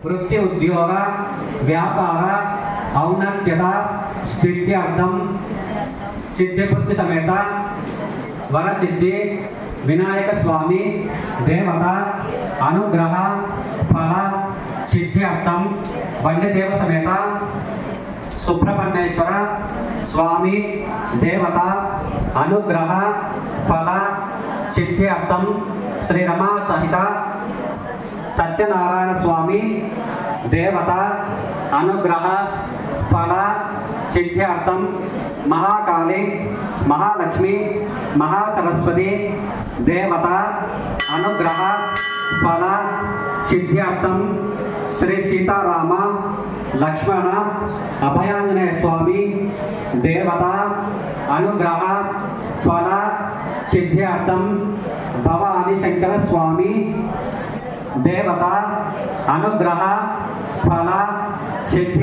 वृत्ति उद्योग व्यापार औन्नत्यता स्थित्यर्थम सिद्धिपुत्र समेत वर सिद्धि विनायक स्वामी देवता अनुग्रह फल सिद्ध्यर्थम वन्यदेव समेत सुब्रह्मण्येश्वर स्वामी देवता अनुग्रह फल सिद्ध्यर्थम श्री रमा सहित सत्यनारायण स्वामी देवता अनुग्रह फल सिद्ध्यर्थम महाकाली महालक्ष्मी महासरस्वती देवता अनुग्रह फल सिद्ध्यर्थम श्री सीताराम लक्ष्मण अभयांजनेय स्वामी देवता अनुग्रह फल सिद्ध्यर्थम भवानी शंकर स्वामी देवता अनुग्रह फल सिद्ध्य